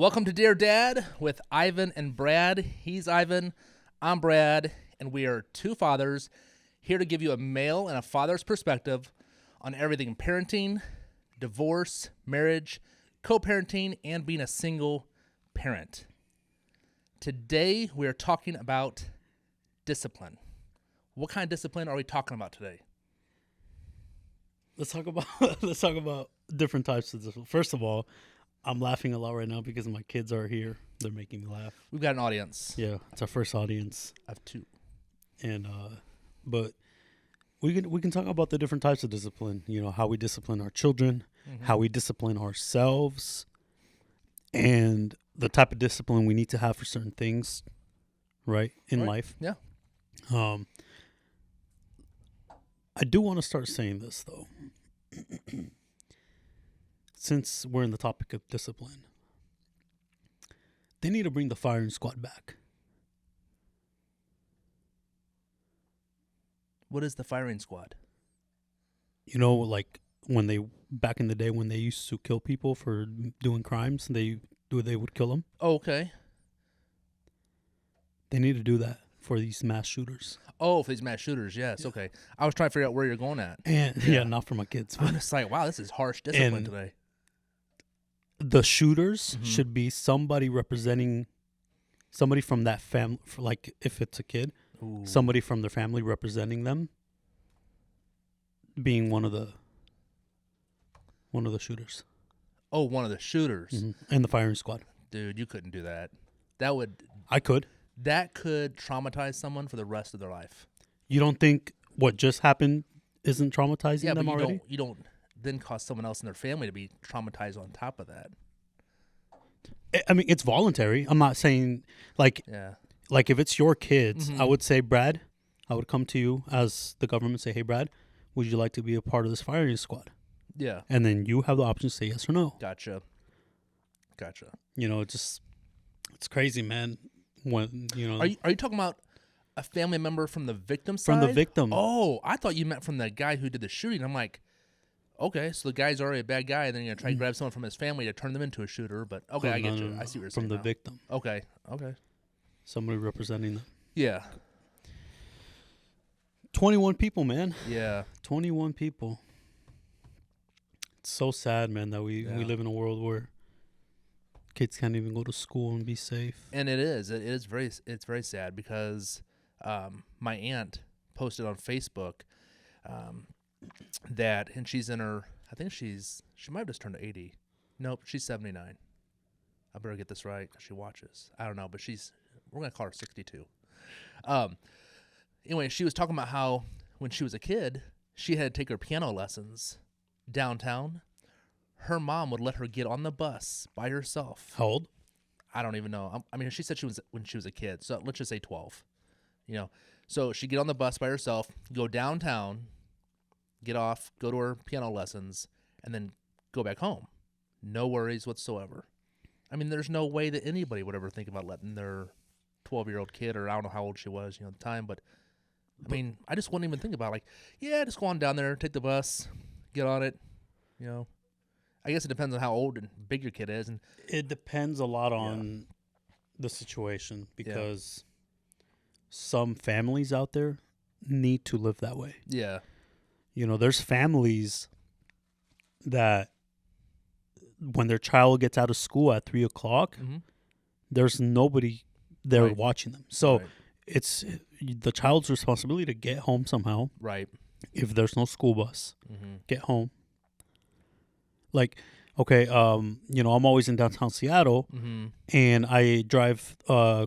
Welcome to Dear Dad with Ivan and Brad. He's Ivan, I'm Brad, and we are two fathers here to give you a male and a father's perspective on everything parenting, divorce, marriage, co-parenting, and being a single parent. Today, we are talking about discipline. What kind of discipline are we talking about today? Let's talk about different types of discipline. First of all, I'm laughing a lot right now because my kids are here. They're making me laugh. We've got an audience. Yeah, it's our first audience. I have two. And but we can talk about the different types of discipline. You know, how we discipline our children, how we discipline ourselves, and the type of discipline we need to have for certain things, right, in life. Yeah. I do want to start saying this though. Since we're in the topic of discipline, they need to bring the firing squad back. What is the firing squad? You know, like back in the day when they used to kill people for doing crimes, they would kill them. Oh, okay. They need to do that for these mass shooters. Oh, for these mass shooters, yes. Yeah. Okay. I was trying to figure out where you're going at. And yeah, not for my kids. I'm just like, wow, this is harsh discipline today. The shooters should be somebody representing somebody from that family, like if it's a kid, somebody from their family representing them being one of the shooters. Oh, one of the shooters. And the firing squad. Dude, you couldn't do that. I could. That could traumatize someone for the rest of their life. You don't think what just happened isn't traumatizing them already? You don't then cause someone else in their family to be traumatized on top of that. I mean, it's voluntary. I'm not saying like if it's your kids, I would say, Brad, I would come to you as the government and say, hey, Brad, would you like to be a part of this firing squad? Yeah. And then you have the option to say yes or no. Gotcha. You know, it's crazy, man. When, you know, are you talking about a family member from the victim side? From the victim. Oh, I thought you meant from the guy who did the shooting. I'm like, okay, so the guy's already a bad guy, and then you're going to try to grab someone from his family to turn them into a shooter. But, okay, I get you. I see what you're saying From the now. victim. Okay. Somebody representing them. Yeah. 21 people, man. Yeah. 21 people. It's so sad, man, that we live in a world where kids can't even go to school and be safe. And it's very sad because my aunt posted on Facebook and she's in her, I think she might have just turned 80. Nope, she's 79. I better get this right because she watches. I don't know, but we're going to call her 62. Anyway, she was talking about how when she was a kid, she had to take her piano lessons downtown. Her mom would let her get on the bus by herself. How old? I don't even know. I mean, she said when she was a kid, so let's just say 12. You know, so she'd get on the bus by herself, go downtown, get off, go to her piano lessons, and then go back home. No worries whatsoever. I mean, there's no way that anybody would ever think about letting their 12-year-old kid, or I don't know how old she was, at the time, but I mean, I just wouldn't even think about just go on down there, take the bus, get on it, I guess it depends on how old and big your kid is. And it depends a lot on the situation because some families out there need to live that way. Yeah. You know, there's families that when their child gets out of school at 3 o'clock, there's nobody there watching them. So it's the child's responsibility to get home somehow. Right. If there's no school bus, get home. Like, okay, I'm always in downtown Seattle, and I drive by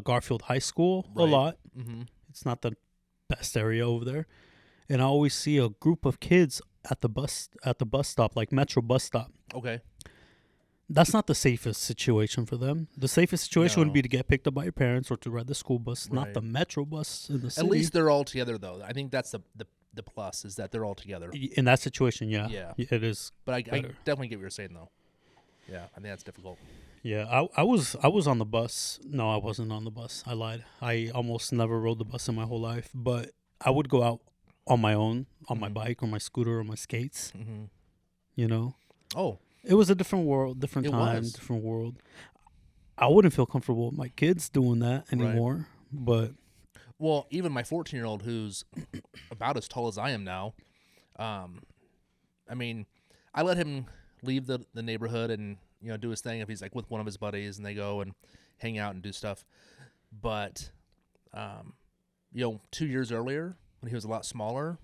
Garfield High School a lot. It's not the best area over there, and I always see a group of kids at the bus stop, like Metro bus stop. Okay. That's not the safest situation for them. The safest situation would be to get picked up by your parents or to ride the school bus, not the Metro bus in the city. At least they're all together, though. I think that's the plus is that they're all together. In that situation, yeah, it is. But I definitely get what you're saying, though. Yeah, I think that's difficult. Yeah, I was on the bus. No, I wasn't on the bus. I lied. I almost never rode the bus in my whole life, but I would go out on my own, on my bike or my scooter or my skates. You know, Oh, It was a different world, different it time, was. different world. I wouldn't feel comfortable with my kids doing that Right. anymore. But Well, even my 14-year-old, who's about as tall as I am now, um, I mean, I let him leave the neighborhood and do his thing if he's like with one of his buddies and they go and hang out and do stuff. But um, 2 years earlier when he was a lot smaller,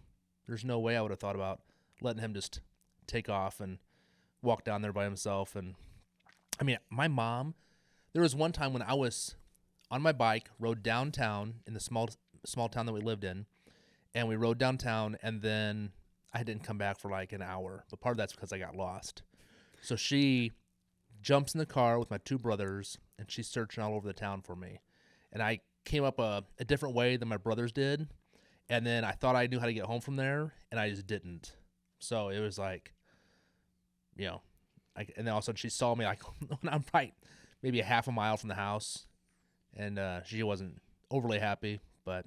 there's no way I would have thought about letting him just take off and walk down there by himself. And I mean, my mom. There was one time when I was on my bike, rode downtown in the small town that we lived in, and we rode downtown, and then I didn't come back for like an hour. But part of that's because I got lost. So she jumps in the car with my two brothers, and she's searching all over the town for me. And I came up a different way than my brothers did, and then I thought I knew how to get home from there, and I just didn't. So it was like, and then all of a sudden she saw me like when I'm right maybe a half a mile from the house, and she wasn't overly happy, but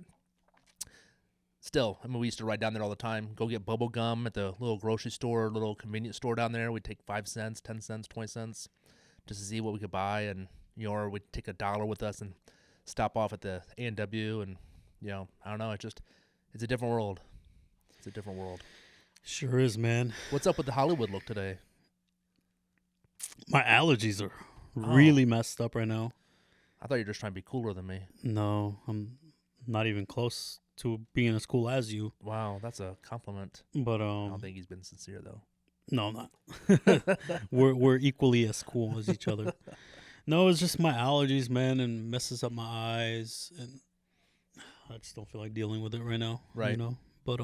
still, I mean, we used to ride down there all the time, go get bubble gum at the little grocery store, little convenience store down there. We'd take 5 cents, 10 cents, 20 cents just to see what we could buy, and or we'd take $1 with us and stop off at the A&W, and I don't know, it's a different world. It's a different world. sure is, man. What's up with the Hollywood look today? My allergies are really messed up right now. I thought you were just trying to be cooler than me. No, I'm not even close to being as cool as you. Wow, that's a compliment. But I don't think he's been sincere though. no, I'm not. we're equally as cool as each other. No, it's just my allergies, man, and messes up my eyes, and I just don't feel like dealing with it right now. Right. But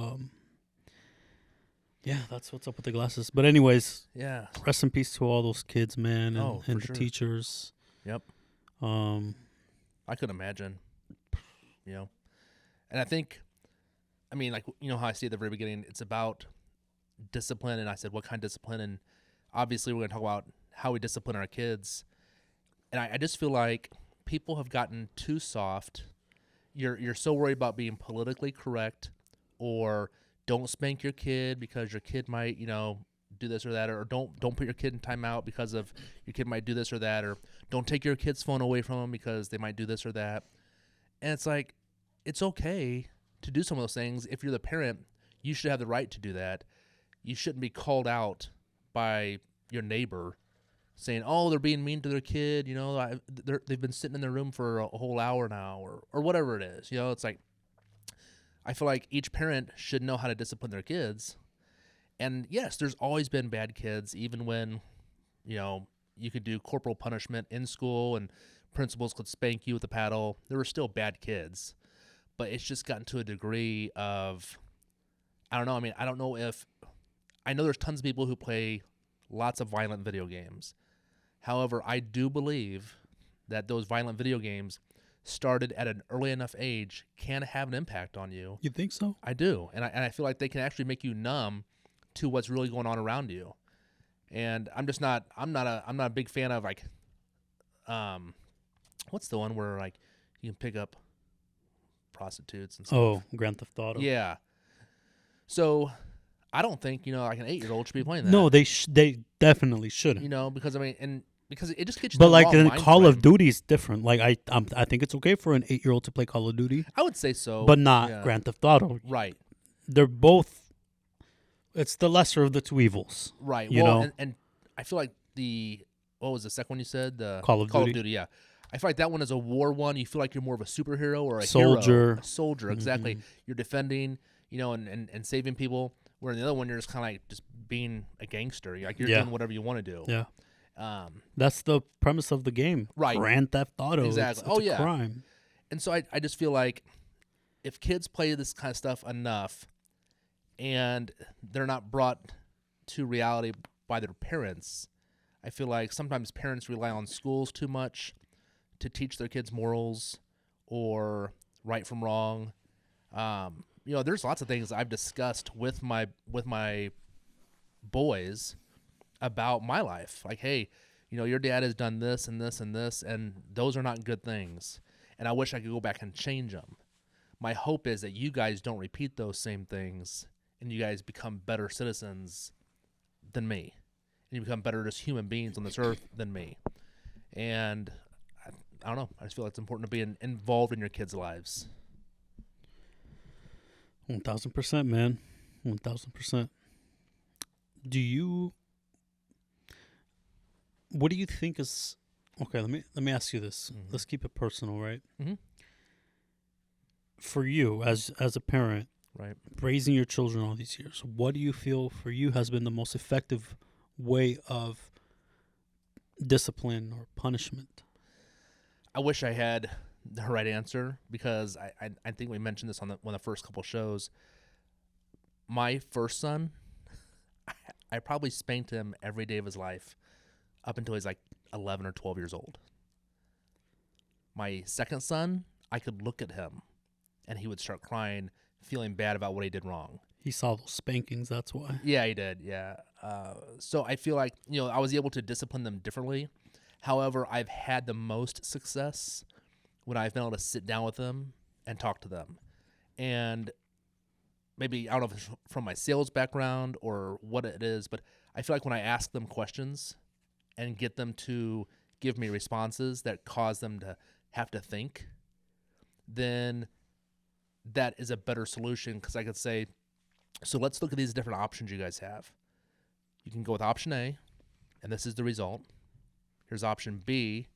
yeah, that's what's up with the glasses. But anyways, Yeah. rest in peace to all those kids, man, and, For and the sure. teachers. Yep. I couldn't imagine. And I think, I mean, like, how I see at the very beginning, it's about discipline. And I said, what kind of discipline? And obviously, we're going to talk about how we discipline our kids. And I just feel like people have gotten too soft. You're so worried about being politically correct, or don't spank your kid because your kid might, do this or that, or don't put your kid in timeout because of your kid might do this or that, or don't take your kid's phone away from them because they might do this or that. And it's like, it's okay to do some of those things. If you're the parent, you should have the right to do that. You shouldn't be called out by your neighbor saying, oh, they're being mean to their kid, they've been sitting in their room for a whole hour now, or whatever it is. It's like, I feel like each parent should know how to discipline their kids. And yes, there's always been bad kids, even when, you could do corporal punishment in school and principals could spank you with a paddle. There were still bad kids. But it's just gotten to a degree of, I don't know. I mean, I don't know if, I know there's tons of people who play lots of violent video games. However, I do believe that those violent video games started at an early enough age can have an impact on you. You think so? I do. And I feel like they can actually make you numb to what's really going on around you. And I'm not a big fan of like, what's the one where like you can pick up prostitutes and stuff? Oh, Grand Theft Auto. Yeah. So I don't think, like an 8-year-old should be playing that. No, they definitely shouldn't. Because I mean, and because it just gets you But in the like wrong in mind Call frame. of Duty is different. Like I think it's okay for an 8-year-old to play Call of Duty, I would say so. but not Yeah. Grand Theft Auto. Right. They're both. It's the lesser of the two evils. Right. You well, know? and I feel like what was the second one you said? The Call of Duty. Yeah. I feel like that one is a war one. You feel like you're more of a superhero or a Soldier. hero. A soldier, exactly. You're defending, and saving people. Where in the other one, you're just kind of like just being a gangster. Like you're doing whatever you want to do. Yeah. That's the premise of the game. Right. Grand Theft Auto. Exactly. It's a crime. And so I just feel like if kids play this kind of stuff enough and they're not brought to reality by their parents, I feel like sometimes parents rely on schools too much to teach their kids morals or right from wrong. There's lots of things I've discussed with my boys about my life. Like, hey, your dad has done this and this and this, and those are not good things. And I wish I could go back and change them. My hope is that you guys don't repeat those same things and you guys become better citizens than me. you become better just human beings on this earth than me. And I don't know. I just feel like it's important to be involved in your kids' lives. 1,000%, man. 1,000%. What do you think is okay? Let me ask you this. Mm-hmm. Let's keep it personal, right? Mm-hmm. For you, as a parent, Right, raising your children all these years, what do you feel for you has been the most effective way of discipline or punishment? I wish I had the right answer, because I think we mentioned this on one of the first couple shows. My first son, I probably spanked him every day of his life up until he's like 11 or 12 years old. My second son, I could look at him and he would start crying, feeling bad about what he did wrong. He saw those spankings, that's why. Yeah, he did. Yeah. So I feel like, I was able to discipline them differently. However, I've had the most success when I've been able to sit down with them and talk to them. And maybe, I don't know if it's from my sales background or what it is, but I feel like when I ask them questions and get them to give me responses that cause them to have to think, then that is a better solution, because I could say, so let's look at these different options you guys have. You can go with option A, and this is the result. Here's option B,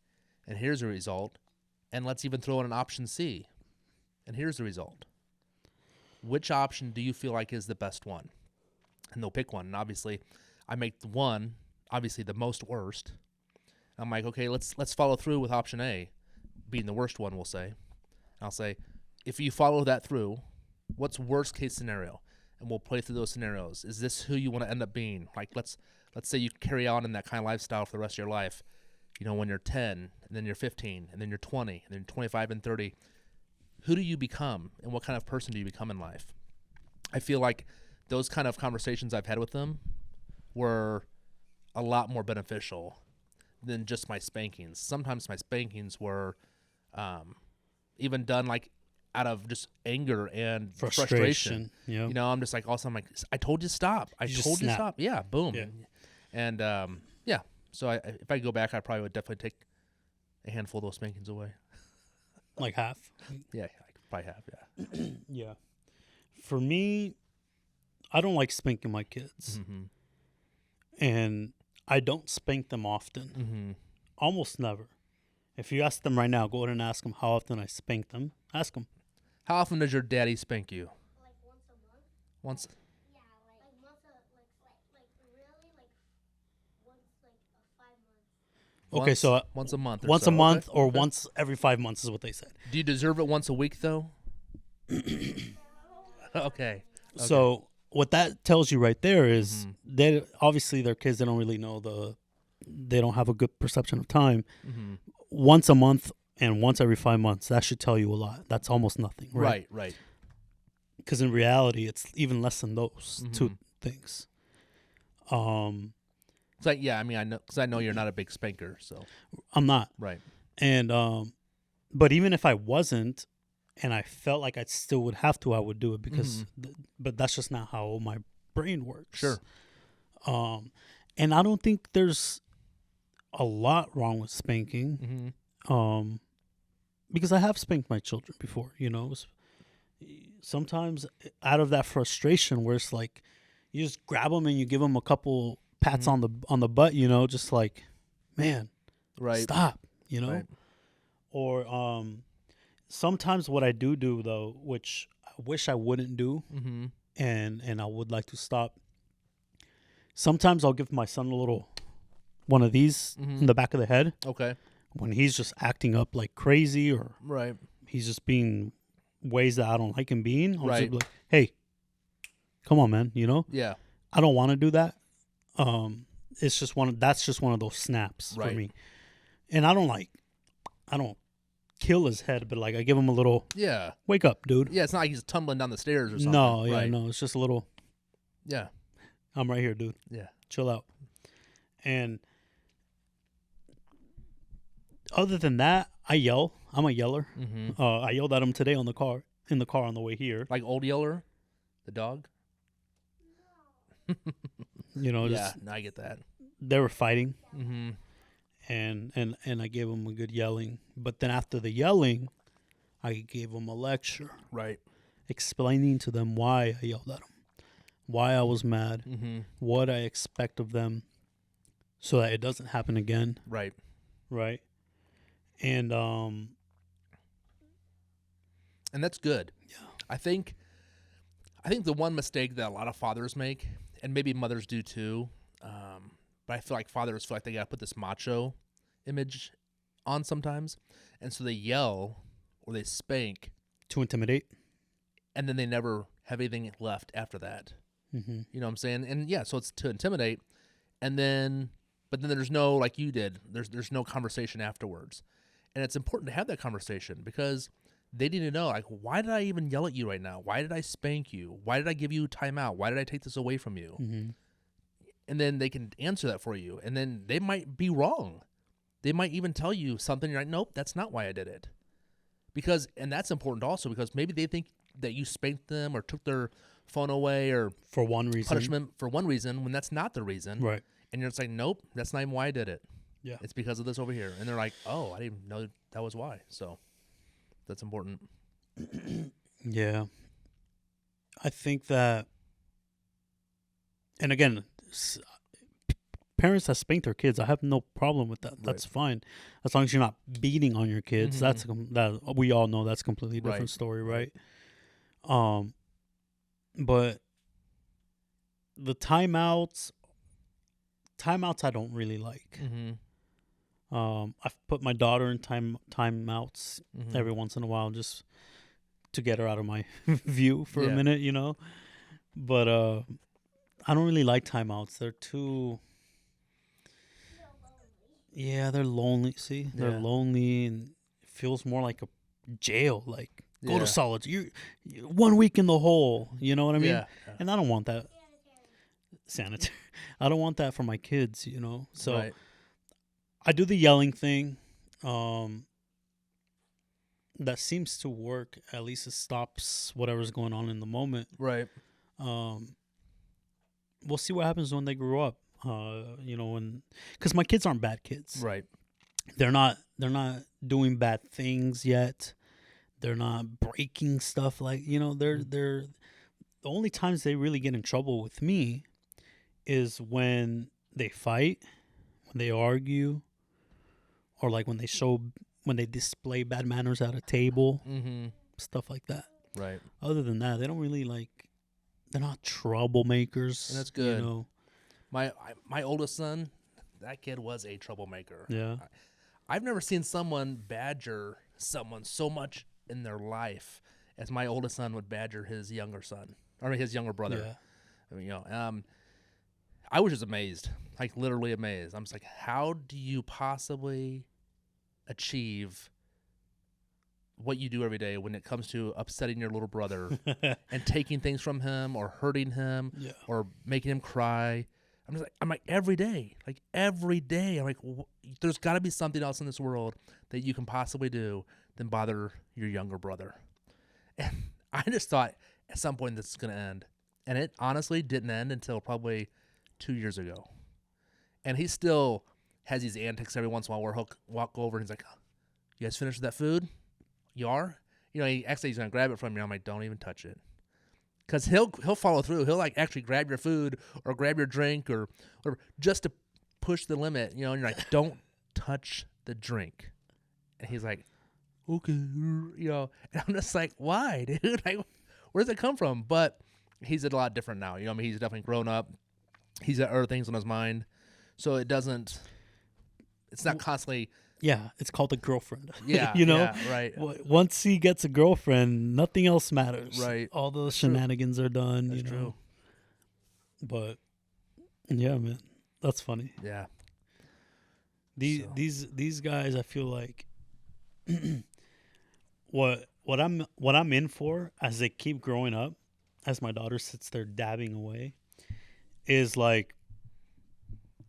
and here's the result. And let's even throw in an option C, and here's the result. Which option do you feel like is the best one? And they'll pick one. And obviously, I make the one, obviously the most worst. I'm like, okay, let's follow through with option A, being the worst one, we'll say. And I'll say, if you follow that through, what's worst case scenario? And we'll play through those scenarios. Is this who you want to end up being? Like, let's say you carry on in that kind of lifestyle for the rest of your life. When you're 10, and then you're 15, and then you're 20, and then 25 and 30. Who do you become, and what kind of person do you become in life? I feel like those kind of conversations I've had with them were a lot more beneficial than just my spankings. Sometimes my spankings were even done like out of just anger and frustration. Yeah. I'm just like, all of a sudden, I'm like, I told you to stop. I told you to stop. Yeah, boom. Yeah. And yeah. So if I go back, I probably would definitely take a handful of those spankings away. Like half? Yeah, I could probably have, yeah. Yeah. For me, I don't like spanking my kids. Mm-hmm. And I don't spank them often. Mm-hmm. Almost never. If you ask them right now, go ahead and ask them how often I spank them. Ask them. How often does your daddy spank you? Like once a month? Once? Yeah, like once a, like really, like once, like a 5 months. Okay, so once a month. Once so. a month Okay. or Okay. once every 5 months is what they said. Do you deserve it once a week, though? Okay. So what that tells you right there is Mm-hmm. they obviously their kids, they don't really know they don't have a good perception of time. Mm-hmm. Once a month and once every 5 months, that should tell you a lot. That's almost nothing, right? Right. Because in reality, it's even less than those Mm-hmm. two things. It's like, yeah, I mean, I know you're not a big spanker, so. I'm not. Right. And but even if I wasn't, and I felt like I still would have to, I would do it because. But that's just not how my brain works. Sure. And I don't think there's a lot wrong with spanking. Mm-hmm. Because I have spanked my children before. Sometimes out of that frustration, where it's like you just grab them and you give them a couple pats on the butt. Just like, man, Right. stop. Right. Or sometimes what I do though, which I wish I wouldn't do, Mm-hmm. and I would like to stop. Sometimes I'll give my son a little one of these in the back of the head Okay. when he's just acting up like crazy, or Right. he's just being ways that I don't like him being. I'll just Right. be like, hey, come on, man. Yeah. I don't want to do that. It's just that's just one of those snaps for Right. me. And I don't kill his head, but like I give him a little Yeah. wake up, dude. Yeah, it's not like he's tumbling down the stairs or something. No, Right. no, it's just a little. Yeah. I'm right here, dude. Yeah. Chill out. And other than that, I yell. I'm a yeller. Mm-hmm. I yelled at him today in the car on the way here. Like Old Yeller, the dog? Yeah, No, I get that. they were fighting, Mm-hmm. and I gave them a good yelling. But then after the yelling, I gave them a lecture Right. explaining to them why I yelled at them, why I was mad, Mm-hmm. what I expect of them, so that it doesn't happen again. Right. Right. And And that's good. Yeah. I think the one mistake that a lot of fathers make, and maybe mothers do too, but I feel like fathers feel like they got to put this macho image on sometimes, and so they yell or they spank, to intimidate. and then they never have anything left after that. Mm-hmm. You know what I'm saying? And yeah, so it's to intimidate, and then but then there's no, like you did, there's no conversation afterwards, and it's important to have that conversation because they need to know, like, why did I even yell at you right now? Why did I spank you? Why did I give you timeout? Why did I take this away from you? Mm-hmm. And then they can answer that for you, and then they might be wrong. They might even tell you something. You're like, nope, that's not why I did it. And that's important also, because maybe they think that you spanked them or took their phone away or For one reason. punishment for one reason when that's not the reason. Right. And you're just like, nope, that's not even why I did it. Yeah. It's because of this over here. And they're like, oh, I didn't even know that was why. So that's important. Yeah. I think that, and again, parents that spank their kids, I have no problem with that. That's fine, as long as you're not beating on your kids. Mhm. That we all know that's a completely different Right. story, right? But the timeouts I don't really like. Mm-hmm. I've put my daughter in timeouts Mm-hmm. every once in a while just to get her out of my view for a Yeah. minute, you know. But I don't really like timeouts. They're too. Yeah, they're lonely. See, they're Yeah. lonely, and it feels more like a jail. Like go Yeah. to solid. You 1 week in the hole. You know what I mean? Yeah. And I don't want that. Sanitary. I don't want that for my kids. You know. So Right. I do the yelling thing. That seems to work. At least it stops whatever's going on in the moment. Right. We'll see what happens when they grow up. Because my kids aren't bad kids. Right. They're not doing bad things yet. They're not breaking stuff like, they're the only times they really get in trouble with me is when they fight, when they argue, or like when they display bad manners at a table, Mm-hmm. stuff like that. Right. Other than that, they don't really they're not troublemakers. And that's good. You know? My oldest son, that kid was a troublemaker. Yeah. I've never seen someone badger someone so much in their life as my oldest son would badger his younger son, or his younger brother. Yeah. I mean, I was just amazed, like literally amazed. I'm just like, how do you possibly achieve what you do every day when it comes to upsetting your little brother and taking things from him or hurting him Yeah. or making him cry? I'm like every day. I'm like, there's got to be something else in this world that you can possibly do than bother your younger brother. And I just thought at some point this is going to end. And it honestly didn't end until probably 2 years ago. And he still has these antics every once in a while where he'll walk over and he's like, you guys finished with that food? You are? He actually he's going to grab it from you. I'm like, don't even touch it. Because he'll follow through. He'll actually grab your food or grab your drink or whatever just to push the limit, and you're like, don't touch the drink. And he's like, okay, and I'm just like, why, dude? Like, where does it come from? But he's a lot different now. He's definitely grown up. He's got other things on his mind. So it's not constantly. Yeah, it's called a girlfriend. Yeah. Yeah, right. Once he gets a girlfriend, nothing else matters. Right. All those That's true. shenanigans are done. That's true. But yeah, man, that's funny. Yeah. These guys, I feel like what I'm in for as they keep growing up, as my daughter sits there dabbing away, is like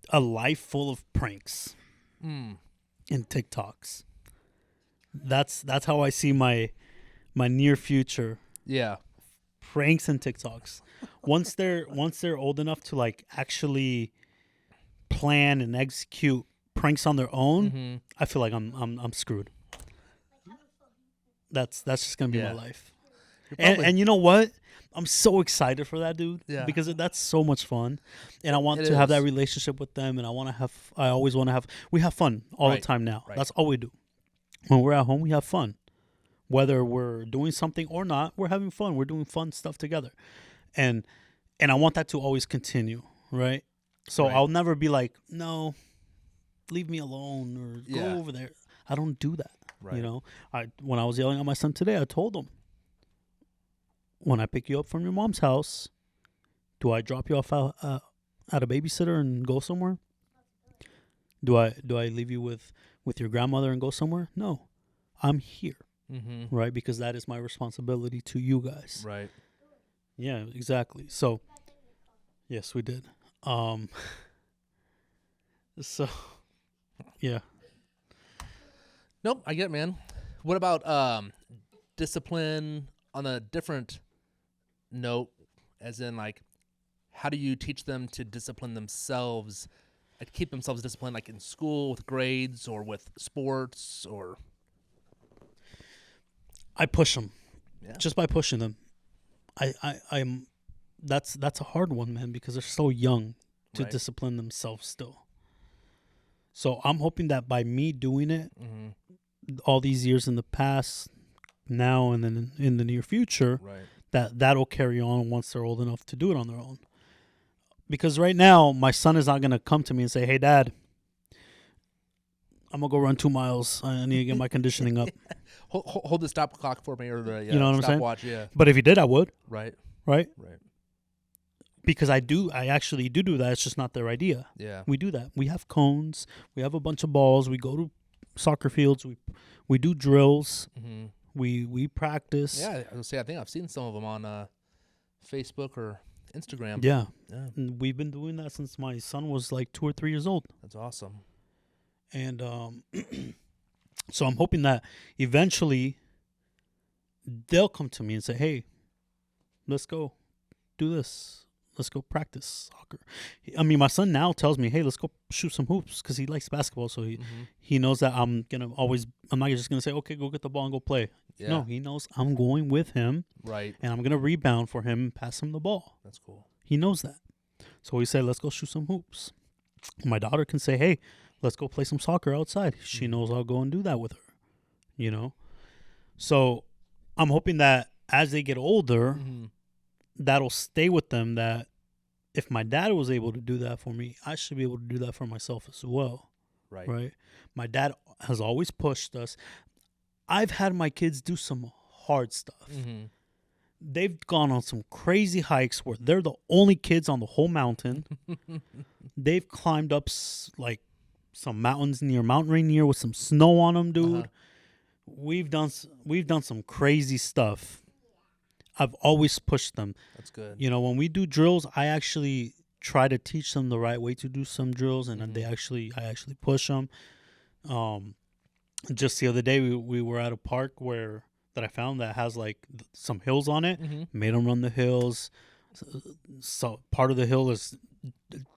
a life full of pranks and TikToks. That's how I see my near future. Yeah. Pranks and TikToks. Once they're old enough to like actually plan and execute pranks on their own, Mm-hmm. I feel like I'm screwed. That's just gonna be my Yeah. life. You're And probably- you know what? I'm so excited for that, dude. Yeah. Because that's so much fun, and I want It to have that is. relationship with them, and I always want to have. We have fun all Right, the time now. right. That's all we do. When we're at home, we have fun. Whether we're doing something or not, we're having fun. We're doing fun stuff together, and I want that to always continue, right? So Right. I'll never be like, no, leave me alone or Yeah. go over there. I don't do that. Right. You know, when I was yelling at my son today, I told him, when I pick you up from your mom's house, do I drop you off at a babysitter and go somewhere? Do I leave you with your grandmother and go somewhere? No, I'm here, Mm-hmm. right? Because that is my responsibility to you guys. Right. Yeah, exactly. So, yes, we did. So, yeah. Nope, I get it, man. What about discipline on a different note, as in like, how do you teach them to discipline themselves, like keep themselves disciplined, like in school with grades or with sports or? I push them, Yeah. just by pushing them. I'm. That's a hard one, man, because they're so young to Right. discipline themselves still. So I'm hoping that by me doing it Mm-hmm. all these years in the past, now and then in the near future, Right. that'll carry on once they're old enough to do it on their own. Because right now, my son is not going to come to me and say, "Hey, Dad, I'm gonna go run 2 miles. I need to get my conditioning up." Hold the stop clock for me, or the You know what I'm saying? stopwatch. Yeah. But if he did, I would, Right. right? Right. Because I actually do that. It's just not their idea. Yeah. We do that. We have cones. We have a bunch of balls. We go to soccer fields. We do drills. Mm-hmm. We practice. Yeah. I was gonna say, I think I've seen some of them on Facebook or Instagram. Yeah. Yeah. And we've been doing that since my son was like 2 or 3 years old. That's awesome. And so I'm hoping that eventually they'll come to me and say, "Hey, let's go do this. Let's go practice soccer." I mean, my son now tells me, "Hey, let's go shoot some hoops," because he likes basketball. So Mm-hmm. he knows that I'm not just going to say, "Okay, go get the ball and go play." Yeah. No, he knows I'm going with him Right. and I'm going to rebound for him and pass him the ball. That's cool. He knows that. So we say, "Let's go shoot some hoops." My daughter can say, "Hey, let's go play some soccer outside." She knows I'll go and do that with her, you know? So I'm hoping that as they get older, Mm-hmm. that'll stay with them, that if my dad was able to do that for me, I should be able to do that for myself as well, Right. right? My dad has always pushed us. I've had my kids do some hard stuff. Mm-hmm. They've gone on some crazy hikes where they're the only kids on the whole mountain. They've climbed up like some mountains near Mount Rainier with some snow on them, dude. Uh-huh. We've done some crazy stuff. I've always pushed them. That's good. You know, when we do drills, I actually try to teach them the right way to do some drills, and Mhm. I actually push them. Just the other day, we were at a park that I found that has like some hills on it. Mm-hmm. Made them run the hills. So part of the hill is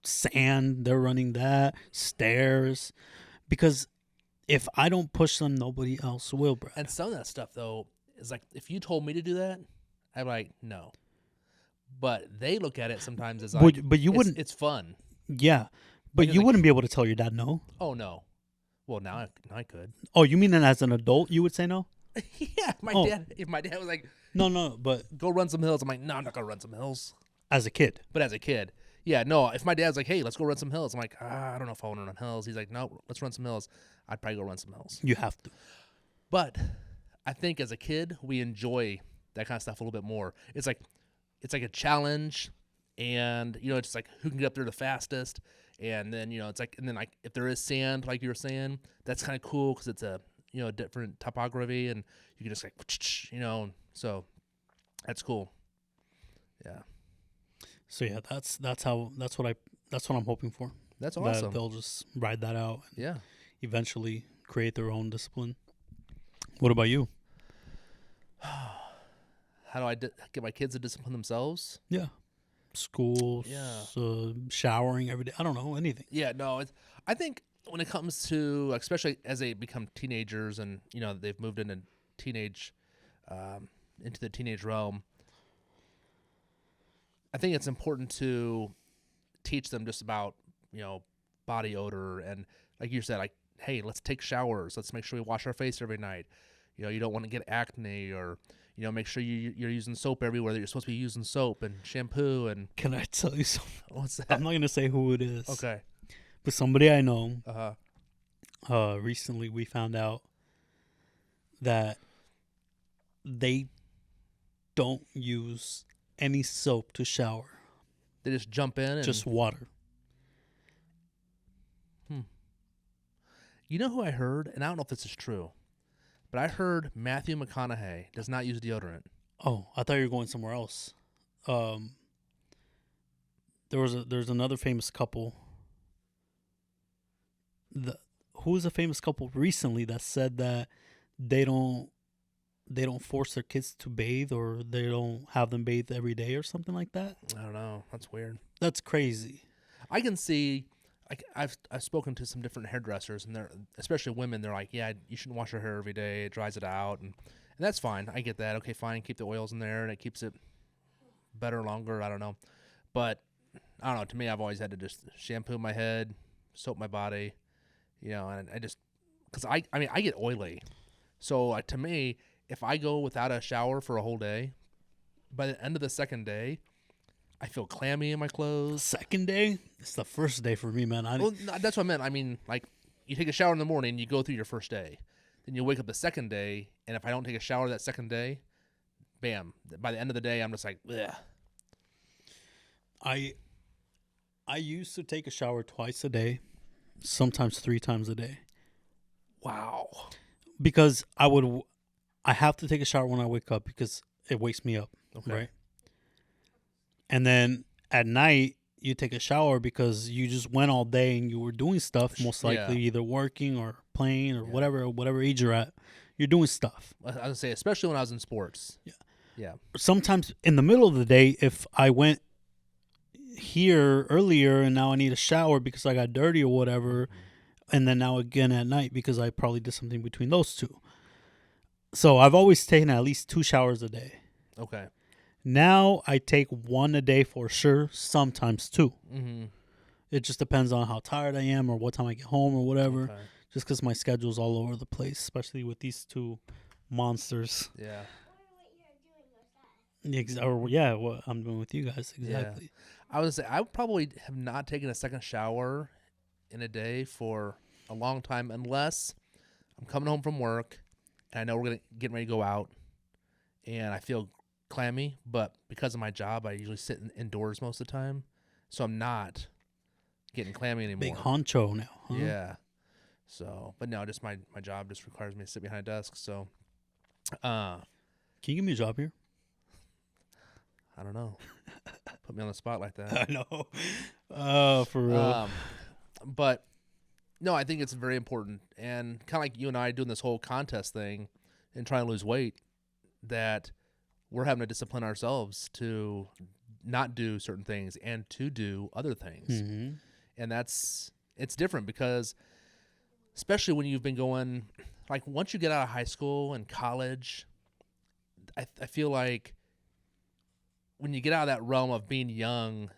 sand. They're running that, stairs, because if I don't push them, nobody else will, Brad. And some of that stuff though is like, if you told me to do that, I'd be like, no. But they look at it sometimes as like, But you wouldn't. It's fun. Yeah, but Like, you like- wouldn't be able to tell your dad no. Oh no. Well, now I could. Oh, you mean that as an adult you would say no? Yeah. Oh. If my dad was like, No, but go run some hills, I'm like, no, I'm not gonna run some hills. as a kid. But as a kid, yeah, no. If my dad's like, hey, let's go run some hills, I'm like, I don't know if I want to run hills. He's like, no, let's run some hills. I'd probably go run some hills. You have to. But I think as a kid, we enjoy that kind of stuff a little bit more. It's like a challenge, and it's like who can get up there the fastest. And then it's like, and then like if there is sand, like you were saying, that's kind of cool because it's a different topography, and you can just like so that's cool. Yeah, So yeah, that's what I'm hoping for. that's That awesome. they'll just ride that out and Yeah. eventually create their own discipline. What about you? How do I get my kids to discipline themselves? Yeah. school, Yeah. showering every day. I don't know, anything. Yeah, no, I think when it comes to, especially as they become teenagers and, they've moved into um, into the teenage realm, I think it's important to teach them just about, body odor and, like you said, like, hey, let's take showers. Let's make sure we wash our face every night. You don't want to get acne, or, make sure you're using soap everywhere that you're supposed to be using soap, and shampoo and. Can I tell you something? What's that? I'm not gonna say who it is. Okay. But somebody I know. Uh-huh. Recently we found out that they don't use any soap to shower. They just jump in and. Just water. You know who I heard, and I don't know if this is true, but I heard Matthew McConaughey does not use deodorant. Oh, I thought you were going somewhere else. There's another famous couple. Who was a famous couple recently that said that they don't force their kids to bathe, or they don't have them bathe every day or something like that? I don't know. That's weird. That's crazy. I can see. I've spoken to some different hairdressers, and they're, especially women, they're like, yeah, you shouldn't wash your hair every day. It dries it out, and that's fine. I get that. Okay, fine. Keep the oils in there, and it keeps it better, longer. I don't know, but I don't know. To me, I've always had to just shampoo my head, soap my body, and I just, because I get oily, so to me, if I go without a shower for a whole day, by the end of the second day, I feel clammy in my clothes. Second day? It's the first day for me, man. Well, that's what I meant. I mean, like, you take a shower in the morning, you go through your first day. Then you wake up the second day, and if I don't take a shower that second day, bam. By the end of the day, I'm just like, ugh. I used to take a shower twice a day, sometimes 3 times a day. Wow. Because I have to take a shower when I wake up because it wakes me up, right? And then at night, you take a shower because you just went all day and you were doing stuff, most likely either working or playing or whatever age you're at. You're doing stuff. I was going to say, especially when I was in sports. Yeah. Sometimes in the middle of the day, if I went here earlier and now I need a shower because I got dirty or whatever, and then now again at night because I probably did something between those two. So I've always taken at least 2 showers a day. Okay. Now I take 1 a day for sure, sometimes 2. Mm-hmm. It just depends on how tired I am or what time I get home or whatever. Okay. Just because my schedule's all over the place, especially with these 2 monsters. Yeah. What I'm doing with you guys, exactly. Yeah. I would say I probably have not taken a second shower in a day for a long time, unless I'm coming home from work and I know we're getting ready to go out, and I feel clammy, but because of my job, I usually sit indoors most of the time, so I'm not getting clammy anymore. Big honcho now. Huh? Yeah. So, but no, just my job just requires me to sit behind a desk. So, can you give me a job here? I don't know. Put me on the spot like that. I know. Oh, for real. But no, I think it's very important, and kind of like you and I doing this whole contest thing and trying to lose weight, that we're having to discipline ourselves to not do certain things and to do other things. Mm-hmm. And it's different because, especially when you've been going, like once you get out of high school and college, I feel like when you get out of that realm of being young,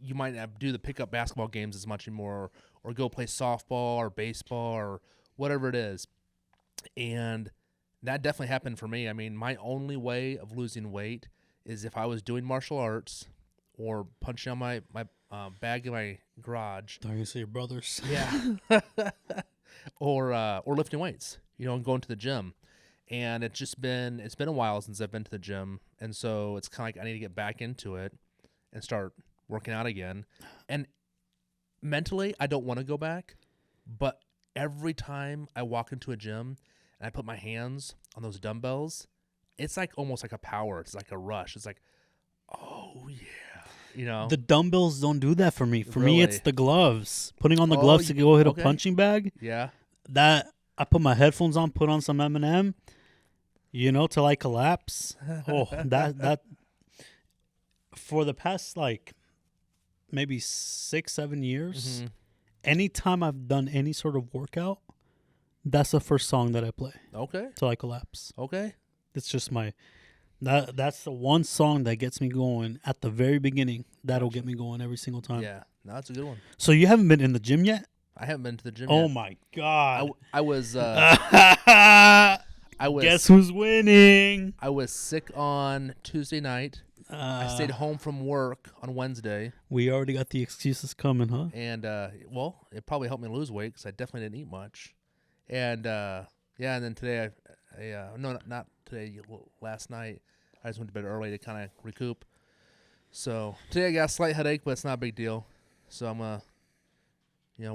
you might not do the pickup basketball games as much anymore, or go play softball or baseball or whatever it is. And that definitely happened for me. I mean, my only way of losing weight is if I was doing martial arts or punching on my bag in my garage. Are you gonna say your brothers? Yeah. or lifting weights, and going to the gym. And it's been a while since I've been to the gym, and so it's kind of like I need to get back into it and start working out again. And mentally, I don't want to go back, but every time I walk into a gym and I put my hands on those dumbbells, it's like almost like a power. It's like a rush. It's like, oh yeah, The dumbbells don't do that for me. For me, Really? it's the gloves. Putting on the gloves to go hit a punching bag. Yeah. That I put my headphones on, put on some Eminem, till I collapse. Oh, that for the past like maybe 6-7 years, Mm-hmm. anytime I've done any sort of workout, that's the first song that I play Okay. till I collapse. Okay. It's just that's the one song that gets me going at the very beginning. That'll Gotcha. get me going every single time. Yeah. No, that's a good one. So you haven't been in the gym yet? I haven't been to the gym Oh yet. my god! I was I was Guess who's winning? I was sick on Tuesday night. I Uh, stayed home from work on Wednesday, We already got the excuses coming, huh? and well, it probably helped me lose weight because I definitely didn't eat much. And yeah, and then today no, not today. Last night I just went to bed early to kind of recoup. So today I got a slight headache, but it's not a big deal. So I'm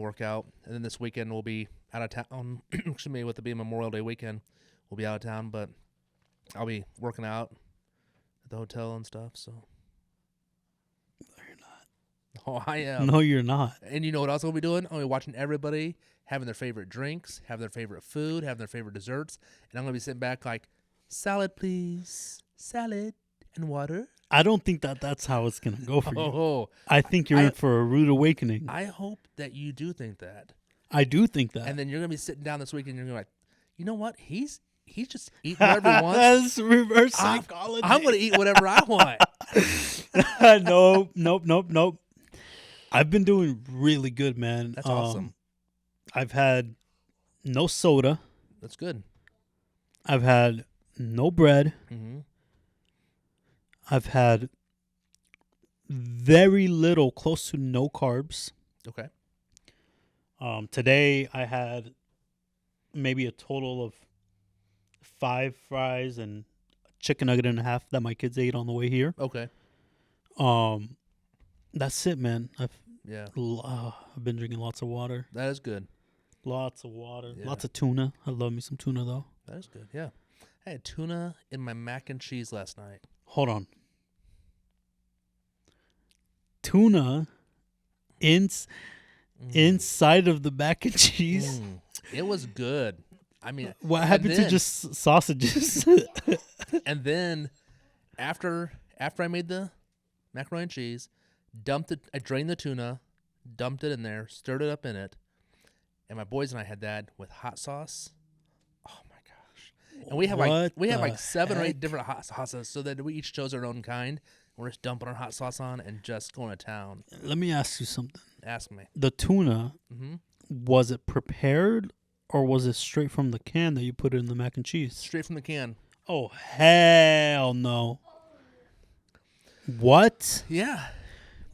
work out, and then this weekend we'll be out of town. Excuse me, with it being Memorial Day weekend, we'll be out of town, but I'll be working out at the hotel and stuff. So. No, you're not. Oh, I am. No, you're not. And you know what else I'll be doing? I'll be watching everybody having their favorite drinks, having their favorite food, having their favorite desserts, and I'm gonna be sitting back like, salad, please, salad and water. I don't think that's how it's gonna go for you. Oh, I think you're in for a rude awakening. I hope that you do think that. I do think that. And then you're gonna be sitting down this weekend, and you're gonna be like, you know what? He's just eating whatever he wants. That's reverse I'm- psychology. I'm gonna eat whatever I want. Nope. I've been doing really good, man. That's awesome. I've had no soda. That's good. I've had no bread. Mm-hmm. I've had very little, close to no carbs. Okay. Today I had maybe a total of 5 fries and a chicken nugget and a half that my kids ate on the way here. Okay. That's it, man. Yeah. I've been drinking lots of water. That is good. Lots of water. Yeah. Lots of tuna. I love me some tuna, though. That is good. Yeah. I had tuna in my mac and cheese last night. Hold on. Tuna inside of the mac and cheese? It was good. I mean, What and happened to then- just sausages? And then after I made the macaroni and cheese, I drained the tuna, dumped it in there, stirred it up in it, and my boys and I had that with hot sauce. Oh my gosh! And we have like 7 or 8 different hot sauces, so that we each chose our own kind. We're just dumping our hot sauce on and just going to town. Let me ask you something. Ask me. The tuna, Mm-hmm. was it prepared or was it straight from the can that you put it in the mac and cheese? Straight from the can. Oh, hell no. What? Yeah,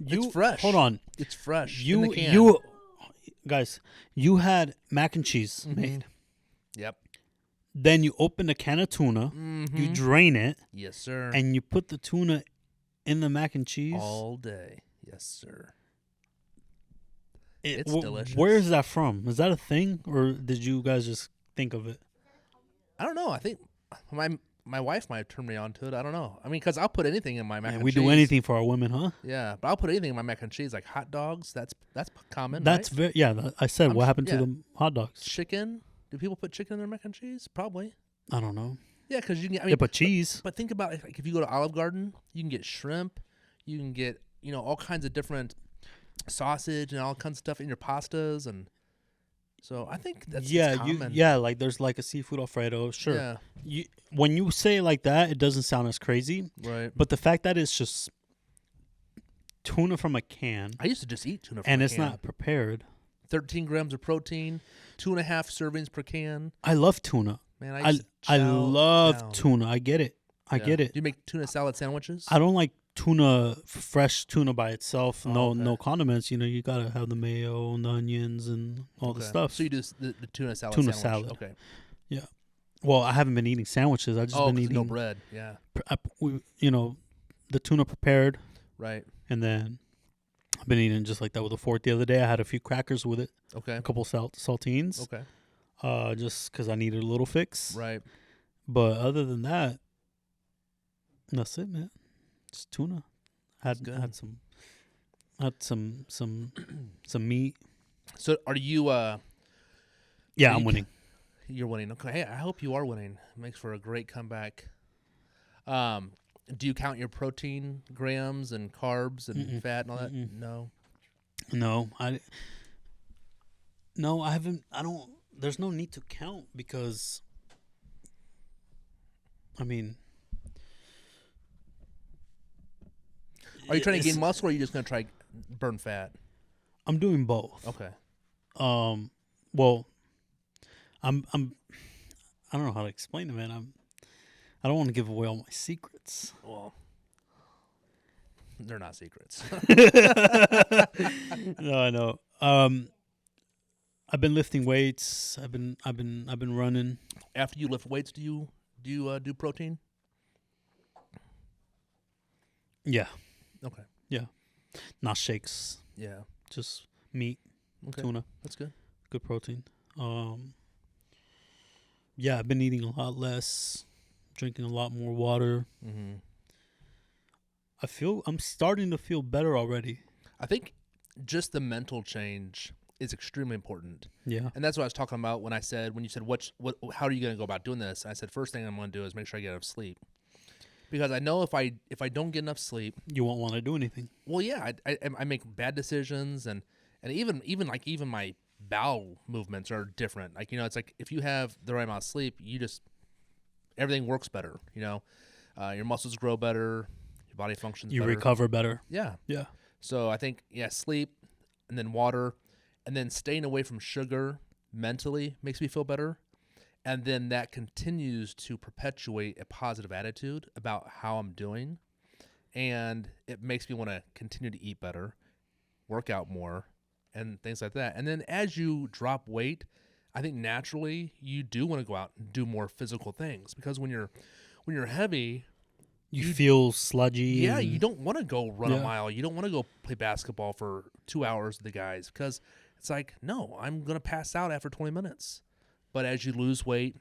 it's fresh. Hold on. It's fresh. in the can. You guys, you had mac and cheese Mhm. made. Yep. Then you open a can of tuna, Mm-hmm. you drain it, Yes, sir. and you put the tuna in the mac and cheese. All day. Yes, sir. It- it's delicious. Where is that from? Is that a thing, or did you guys just think of it? I don't know. I think my wife might have turned me on to it. I don't know. I mean, because I'll put anything in my mac Man, and we cheese. do anything for our women, huh? Yeah, but I'll put anything in my mac and cheese, like hot dogs. That's common. That's right? very I said I'm what s- happened yeah. to the hot dogs? Chicken. Do people put chicken in their mac and cheese? Probably. I don't know. Yeah, because you can. I They mean, put cheese. but think about it, like if you go to Olive Garden, you can get shrimp. You can get all kinds of different sausage and all kinds of stuff in your pastas, and so I think that's Yeah, common. like there's like a seafood Alfredo. Sure. Yeah. When you say it like that, it doesn't sound as crazy. Right. But the fact that it's just tuna from a can I used to just eat tuna from and a it's can. not prepared. 13 grams of protein, 2.5 servings per can. I love tuna. Man, I used to I chow love down. tuna. I get it. I Yeah. get it. Do you make tuna salad sandwiches? I don't like tuna, fresh tuna by itself. Oh, No, okay. no condiments. You gotta have the mayo and the onions and all the Okay. stuff. So you do the tuna salad Tuna sandwich. salad. Okay. Well, I haven't been eating sandwiches. I just Oh, been 'cause eating no bread. Yeah. The tuna prepared, Right. and then I've been eating just like that with a fork. The other day, I had a few crackers with it, Okay. a couple saltines, Okay. just because I needed a little fix. Right. But other than that, that's it, man. Just tuna. Had good. had some meat. So are you Yeah, You I'm can- winning. you're winning. Okay. Hey, I hope you are winning. It makes for a great comeback. Do you count your protein grams and carbs and Mm-mm. fat and all that? Mm-mm. No. No, I haven't. I don't. There's no need to count because, I mean, Are you trying to it's- gain muscle, or are you just gonna try burn fat? I'm doing both. Okay. Well, I'm. I don't know how to explain it, man. I don't want to give away all my secrets. Well, they're not secrets. No, I know. I've been lifting weights. I've been running. After you lift weights, do you do protein? Yeah, Okay. not shakes, Yeah. just meat, Okay. tuna, That's good. good protein. Yeah, I've been eating a lot less, drinking a lot more water. Mm-hmm. I'm starting to feel better already. I think just the mental change is extremely important, Yeah. and that's what I was talking about when you said how are you going to go about doing this? And I said first thing I'm going to do is make sure I get enough sleep, because I know if I don't get enough sleep, You won't want to do anything. well, yeah, I make bad decisions, and even my bowel movements are different. Like, it's like if you have the right amount of sleep, everything works better. Your muscles grow better, your body functions You better. recover better. Yeah. Yeah. So I think, sleep, and then water, and then staying away from sugar mentally makes me feel better. And then that continues to perpetuate a positive attitude about how I'm doing. And it makes me want to continue to eat better, work out more, and things like that. And then as you drop weight, I think naturally you do want to go out and do more physical things, because when you're heavy, You feel sludgy. yeah, and- you don't want to go run a Yeah. mile. You don't want to go play basketball for 2 hours with the guys, because it's like, no, I'm going to pass out after 20 minutes. But as you lose weight,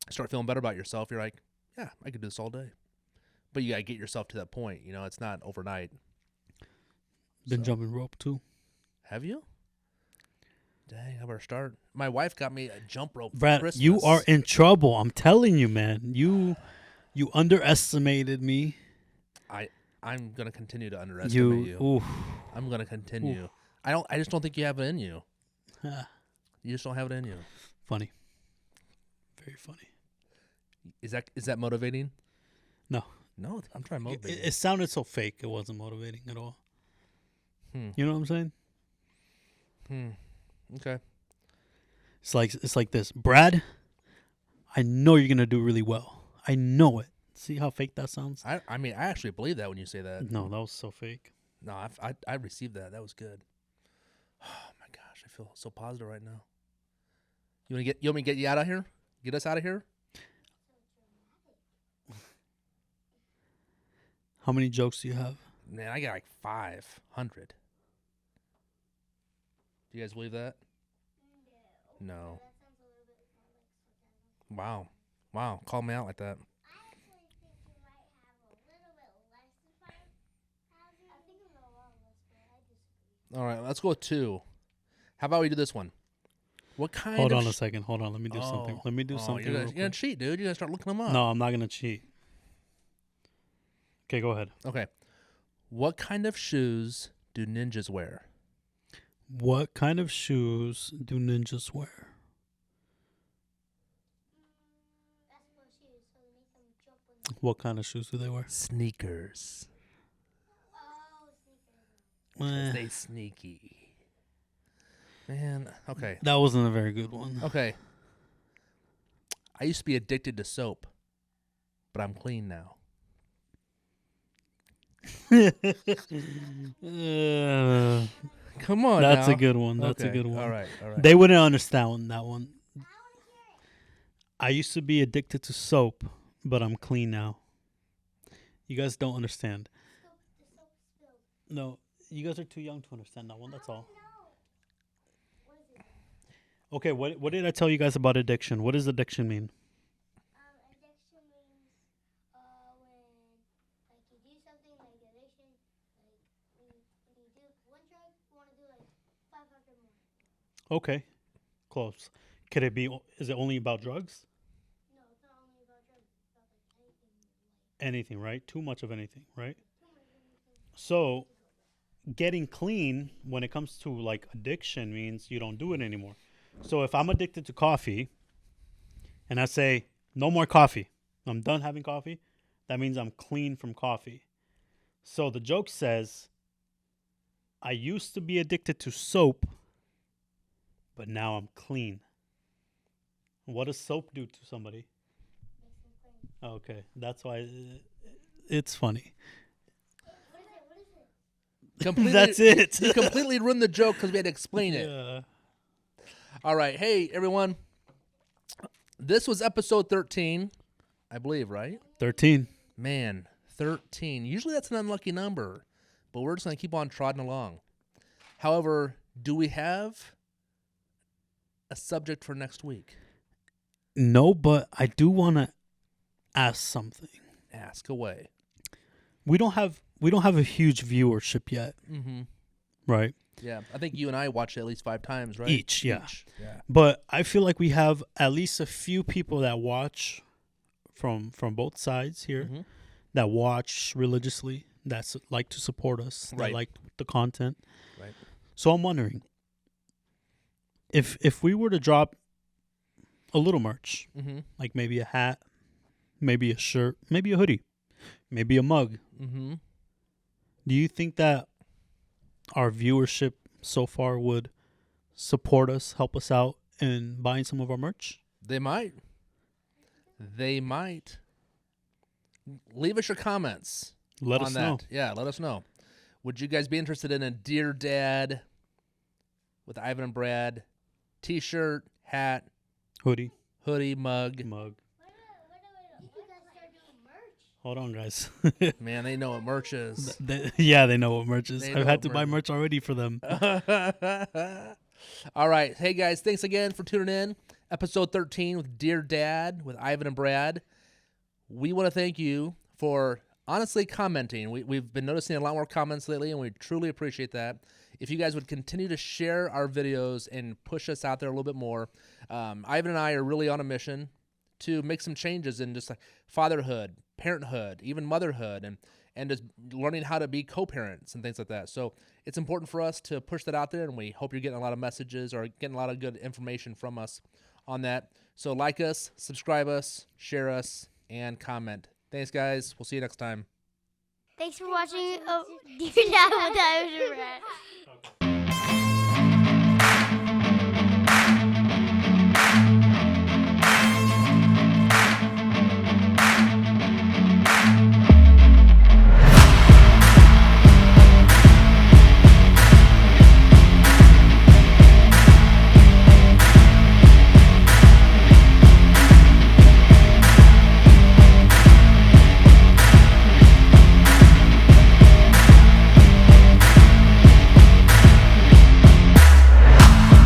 start feeling better about yourself, you're like, yeah, I could do this all day. But you got to get yourself to that point. It's not overnight. Been So- jumping rope too. Have you? Dang, I better start. My wife got me a jump rope for Brad, Christmas. you are in trouble. I'm telling you, man. You underestimated me. I'm going to continue to underestimate you. Oof. I'm going to continue. I just don't think you have it in you. Ah, You just don't have it in you. funny. Very funny. Is that motivating? No. No, I'm trying to It, motivate. it sounded so fake. It wasn't motivating at all. Hmm. You know what I'm saying? Okay. It's like this. Brad, I know you're gonna do really well. I know it. See how fake that sounds? I mean, I actually believe that when you say that. No, that was so fake. No, I received that. That was good. Oh my gosh, I feel so positive right now. You want me to get you out of here? Get us out of here? How many jokes do you have? Man, I got like 500. Do you guys believe that? No. That sounds a little bit more like sarcasm. Wow. Call me out like that. I actually think you might have a little bit less than 5,000. I think I'm a lot less, but I disagree. All right, let's go with 2. How about we do this one? What kind Hold of on a second. Hold on. Let me do something. Let me do something. You're real gonna quick. cheat, dude. You're gonna start looking them up. No, I'm not gonna cheat. Okay, go ahead. Okay. What kind of shoes do ninjas wear? What kind of shoes do ninjas wear? Basketball shoes, so they make them jump when they... What kind of shoes do they wear? Sneakers. Oh, sneakers. Eh, They sneaky. Man, okay. that wasn't a very good one. Okay. I used to be addicted to soap, but I'm clean now. Uh, Come on, that's now. a good one. That's a Okay, good one. All right. They wouldn't understand that one. I used to be addicted to soap, but I'm clean now. You guys don't understand. The soap spilled. No, you guys are too young to understand that one. That's all. No. What is it? Okay, what did I tell you guys about addiction? What does addiction mean? Addiction means when like you do something like addiction, like when you do one drug, you want to do like 500 more. Okay, close. Could it be? Is it only about drugs? No, it's not only about drugs. It's about like anything, right? Too much of anything, right? So getting clean when it comes to like addiction means you don't do it anymore. So if I'm addicted to coffee and I say no more coffee, I'm done having coffee, that means I'm clean from coffee. So the joke says I used to be addicted to soap, but now I'm clean. What does soap do to somebody? Okay, that's why it's funny. Completely, That's it. You completely ruined the joke because we had to explain it. Yeah. All right. Hey, everyone. This was episode 13, I believe, right? 13. Man, 13. Usually that's an unlucky number, but we're just going to keep on trotting along. However, do we have a subject for next week? No, but I do want to ask something. Ask away. We don't have a huge viewership yet, Mm-hmm. right? Yeah, I think you and I watched it at least 5 times, right? Each, yeah. Yeah. But I feel like we have at least a few people that watch from both sides here, Mhm. that watch religiously, that like to support us, that Right. like the content. Right. So I'm wondering if we were to drop a little merch, Mm-hmm. like maybe a hat, maybe a shirt, maybe a hoodie, maybe a mug. Mm-hmm. Do you think that our viewership so far would support us, help us out in buying some of our merch? They might. They might. Leave us your comments. Let on us that. know. Yeah, let us know. Would you guys be interested in a Dear Dad with Ivan and Brad t-shirt, hat, Hoodie, hoodie, mug? mug. You guys start doing merch. Hold on, guys. Man, they know what merch is. Yeah, they know what merch is. They I've know had what to buy merch merch already for them. All right. Hey, guys, thanks again for tuning in. Episode 13 with Dear Dad with Ivan and Brad. We want to thank you for honestly commenting. We've been noticing a lot more comments lately, and we truly appreciate that. If you guys would continue to share our videos and push us out there a little bit more, Ivan and I are really on a mission to make some changes in just like fatherhood, parenthood, even motherhood, and just learning how to be co-parents and things like that. So it's important for us to push that out there, and we hope you're getting a lot of messages or getting a lot of good information from us on that. So like us, subscribe us, share us, and comment. Thanks, guys. We'll see you next time. Thanks for watching. Dear Dad with Ivan and Brad.